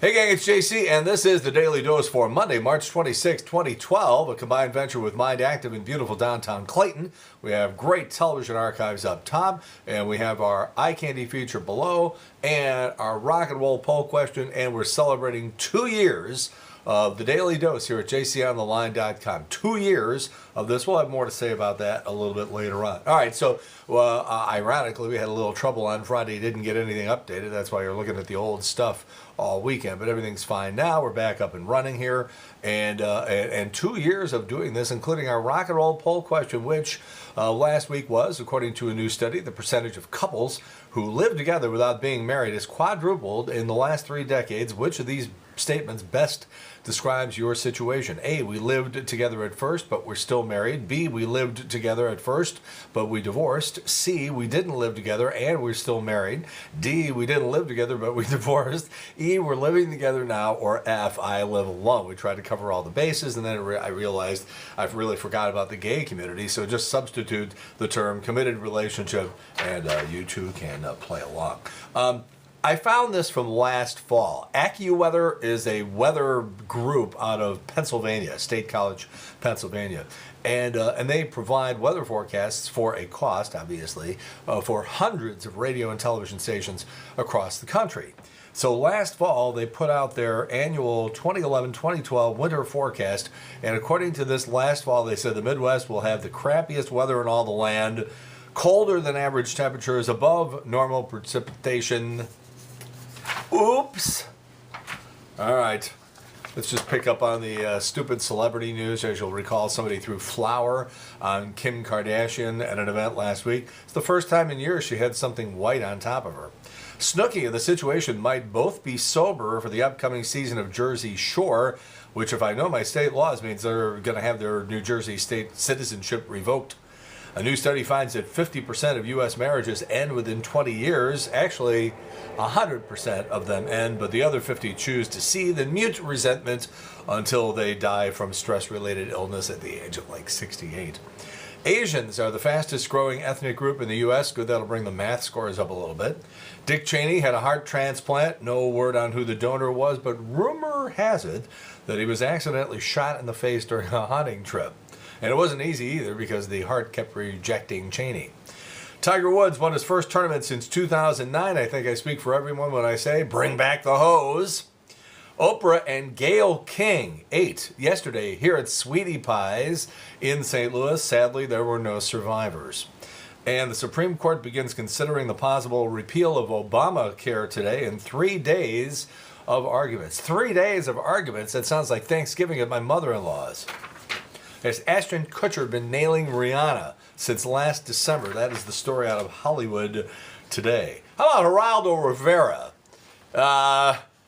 Hey gang, it's JC, and this is the Daily Dose for Monday, March 26, 2012, a combined venture with Mind Active in beautiful downtown Clayton. We have great television archives up top, and we have our eye candy feature below, and our rock and roll poll question, and we're celebrating 2 years of the Daily Dose here at jcontheline.com. 2 years of this. We'll have more to say about that a little bit later on. All right, so ironically, we had a little trouble on Friday. Didn't get anything updated. That's why you're looking at the old stuff all weekend. But everything's fine now. We're back up and running here. And 2 years of doing this, including our rock and roll poll question, which last week was, according to a new study, the percentage of couples who live together without being married has quadrupled in the last 3 decades. Which of these statements best describes your situation? A, we lived together at first, but we're still married. B, we lived together at first, but we divorced. C, we didn't live together and we're still married. D, we didn't live together, but we divorced. E, we're living together now. Or F, I live alone. We tried to cover all the bases, and then I realized I've really forgot about the gay community, so just substitute the term committed relationship, and you too can play along. I found this from last fall. AccuWeather is a weather group out of Pennsylvania, State College, Pennsylvania. And they provide weather forecasts for a cost, obviously, for hundreds of radio and television stations across the country. So last fall, they put out their annual 2011-2012 winter forecast. And according to this last fall, they said the Midwest will have the crappiest weather in all the land, colder than average temperatures, above normal precipitation. Oops. All right. Let's just pick up on the stupid celebrity news. As you'll recall, somebody threw flour on Kim Kardashian at an event last week. It's the first time in years she had something white on top of her. Snooki and the situation might both be sober for the upcoming season of Jersey Shore, which, if I know my state laws, means they're going to have their New Jersey state citizenship revoked. A new study finds that 50% of U.S. marriages end within 20 years. Actually, 100% of them end, but the other 50 choose to seethe in mute resentment until they die from stress-related illness at the age of like 68. Asians are the fastest growing ethnic group in the U.S. Good, that'll bring the math scores up a little bit. Dick Cheney had a heart transplant. No word on who the donor was, but rumor has it that he was accidentally shot in the face during a hunting trip. And it wasn't easy either because the heart kept rejecting Cheney. Tiger Woods won his first tournament since 2009. I think I speak for everyone when I say, bring back the hose. Oprah and Gayle King ate yesterday here at Sweetie Pies in St. Louis. Sadly, there were no survivors. And the Supreme Court begins considering the possible repeal of Obamacare today in 3 days of arguments. 3 days of arguments? That sounds like Thanksgiving at my mother-in-law's. Has Ashton Kutcher been nailing Rihanna since last December? That is the story out of Hollywood today. How about Geraldo Rivera?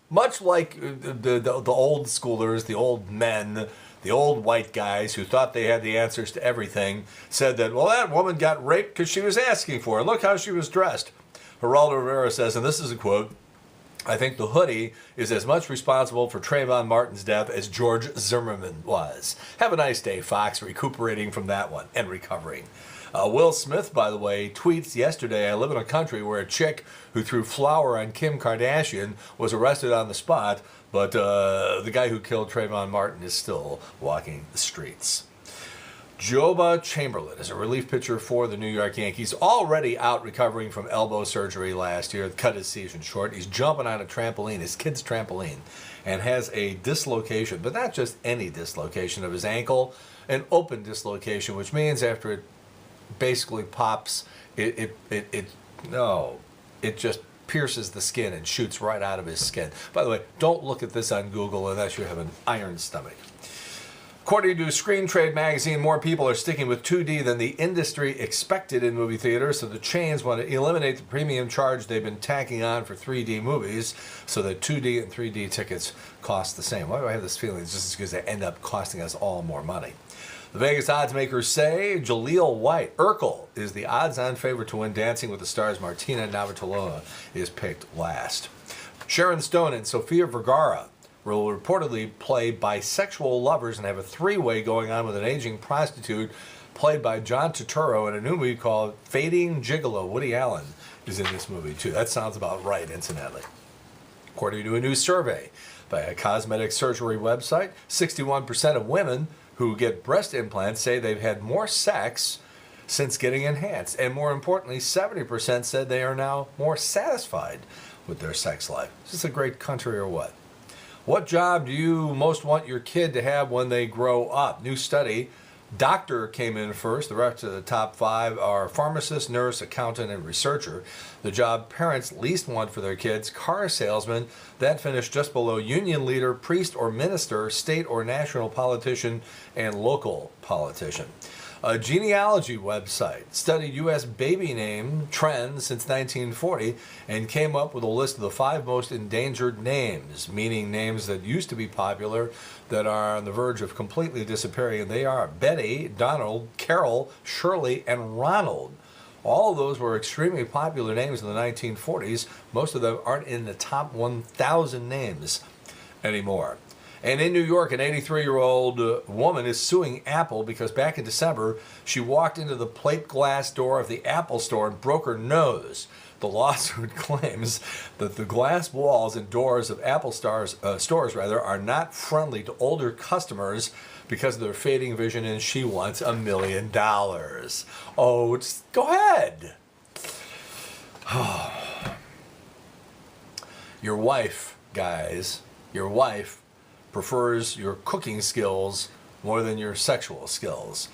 Much like the old schoolers, the old men, the old white guys who thought they had the answers to everything, said that, well, that woman got raped because she was asking for it. Look how she was dressed. Geraldo Rivera says, and this is a quote, I think the hoodie is as much responsible for Trayvon Martin's death as George Zimmerman was. Have a nice day, Fox, recuperating from that one and recovering. Will Smith, by the way, tweets yesterday, I live in a country where a chick who threw flour on Kim Kardashian was arrested on the spot, but the guy who killed Trayvon Martin is still walking the streets. Joba Chamberlain is a relief pitcher for the New York Yankees, already out recovering from elbow surgery last year, cut his season short. He's jumping on a trampoline, his kid's trampoline, and has a dislocation, but not just any dislocation of his ankle, an open dislocation, which means after it basically pops, it just pierces the skin and shoots right out of his skin. By the way, don't look at this on Google unless you have an iron stomach. According to Screen Trade magazine, more people are sticking with 2D than the industry expected in movie theaters, so the chains want to eliminate the premium charge they've been tacking on for 3D movies so that 2D and 3D tickets cost the same. Why do I have this feeling? It's just because they end up costing us all more money. The Vegas odds makers say Jaleel White, Urkel, is the odds-on favorite to win Dancing with the Stars. Martina Navratilova is picked last. Sharon Stone and Sofia Vergara will reportedly play bisexual lovers and have a three-way going on with an aging prostitute played by John Turturro in a new movie called Fading Gigolo. Woody Allen is in this movie, too. That sounds about right, incidentally. According to a new survey by a cosmetic surgery website, 61% of women who get breast implants say they've had more sex since getting enhanced. And more importantly, 70% said they are now more satisfied with their sex life. Is this a great country or what? What job do you most want your kid to have when they grow up? New study. Doctor came in first. The rest of the top 5 are pharmacist, nurse, accountant, and researcher. The job parents least want for their kids, car salesman. That finished just below union leader, priest or minister, state or national politician, and local politician. A genealogy website studied U.S. baby name trends since 1940 and came up with a list of the 5 most endangered names, meaning names that used to be popular that are on the verge of completely disappearing. And they are Betty, Donald, Carol, Shirley, and Ronald. All of those were extremely popular names in the 1940s. Most of them aren't in the top 1,000 names anymore. And in New York, an 83-year-old woman is suing Apple because back in December, she walked into the plate glass door of the Apple store and broke her nose. The lawsuit claims that the glass walls and doors of Apple stores are not friendly to older customers because of their fading vision, and she wants $1 million. Oh, just go ahead. Your wife, guys, your wife prefers your cooking skills more than your sexual skills.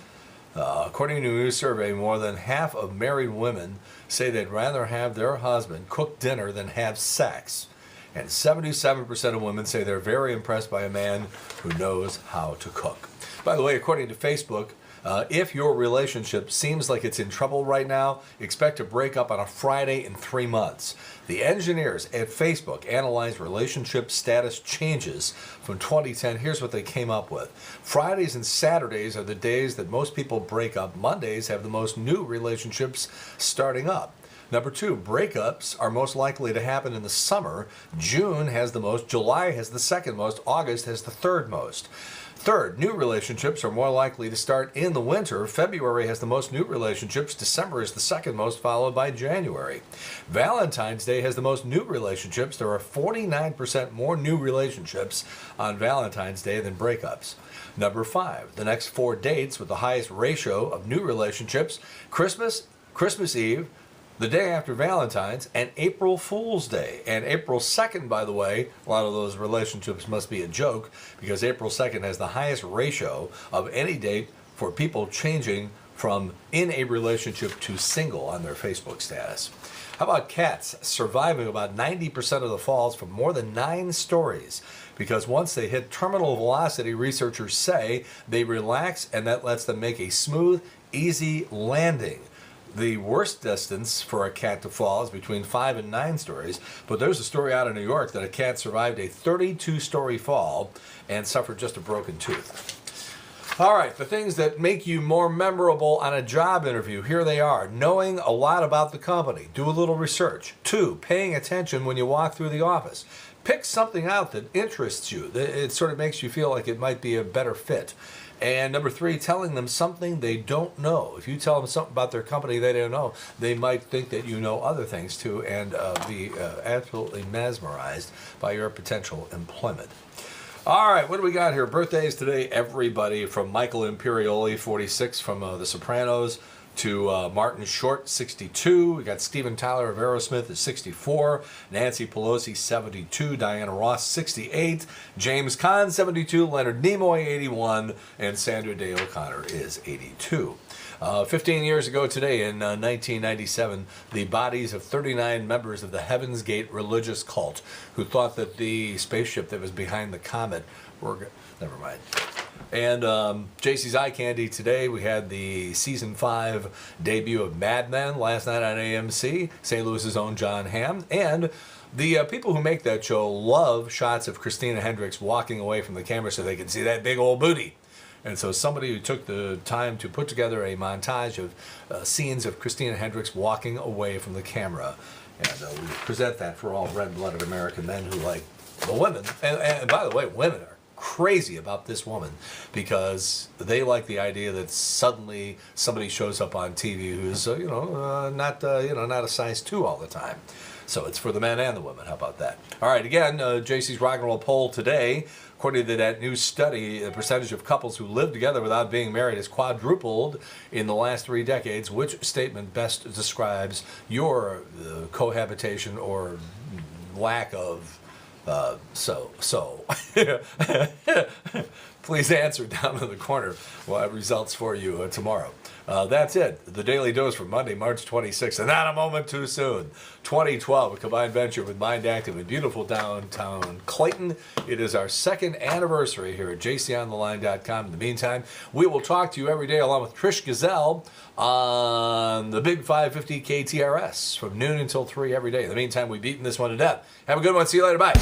According to a new survey, more than half of married women say they'd rather have their husband cook dinner than have sex. And 77% of women say they're very impressed by a man who knows how to cook. By the way, according to Facebook, if your relationship seems like it's in trouble right now, expect to break up on a Friday in 3 months. The engineers at Facebook analyzed relationship status changes from 2010. Here's what they came up with. Fridays and Saturdays are the days that most people break up. Mondays have the most new relationships starting up. Number 2, breakups are most likely to happen in the summer. June has the most, July has the second most, August has the third most. Third, new relationships are more likely to start in the winter. February has the most new relationships. December is the second most, followed by January. Valentine's Day has the most new relationships. There are 49% more new relationships on Valentine's Day than breakups. Number 5, the next 4 dates with the highest ratio of new relationships: Christmas, Christmas Eve, the day after Valentine's, and April Fool's Day. And April 2nd, by the way, a lot of those relationships must be a joke, because April 2nd has the highest ratio of any date for people changing from in a relationship to single on their Facebook status. How about cats surviving about 90% of the falls from more than 9 stories? Because once they hit terminal velocity, researchers say they relax, and that lets them make a smooth, easy landing. The worst distance for a cat to fall is between 5 and 9 stories, but there's a story out of New York that a cat survived a 32-story fall and suffered just a broken tooth. All right, the things that make you more memorable on a job interview, here they are. Knowing a lot about the company. Do a little research. 2, paying attention when you walk through the office. Pick something out that interests you. It sort of makes you feel like it might be a better fit. And number 3, telling them something they don't know. If you tell them something about their company they don't know, they might think that you know other things too, and be absolutely mesmerized by your potential employment. All right, what do we got here? Birthdays today, everybody from Michael Imperioli, 46, from The Sopranos, to Martin Short, 62. We got Steven Tyler of Aerosmith at 64. Nancy Pelosi, 72. Diana Ross, 68. James Caan, 72. Leonard Nimoy, 81. And Sandra Day O'Connor is 82. 15 years ago today, in 1997, the bodies of 39 members of the Heaven's Gate religious cult who thought that the spaceship that was behind the comet were... Never mind. And JC's Eye Candy today, we had the season 5 debut of Mad Men last night on AMC, St. Louis's own John Hamm. And the people who make that show love shots of Christina Hendricks walking away from the camera so they can see that big old booty. And so somebody who took the time to put together a montage of scenes of Christina Hendricks walking away from the camera. And we present that for all red-blooded American men who like the women. And by the way, women are crazy about this woman because they like the idea that suddenly somebody shows up on TV who's not a size 2 all the time. So it's for the men and the women. How about that? All right, again, JC's Rock and Roll poll today. According to that new study, the percentage of couples who live together without being married has quadrupled in the last 3 decades. Which statement best describes your cohabitation or lack of Please answer down in the corner. We'll have results for you tomorrow. That's it. The Daily Dose for Monday, March 26th. And not a moment too soon. 2012, a combined venture with Mind Active in beautiful downtown Clayton. It is our 2nd anniversary here at jcontheline.com. In the meantime, we will talk to you every day along with Trish Gazelle on the Big 550 KTRS from noon until 3 every day. In the meantime, we've beaten this one to death. Have a good one. See you later. Bye.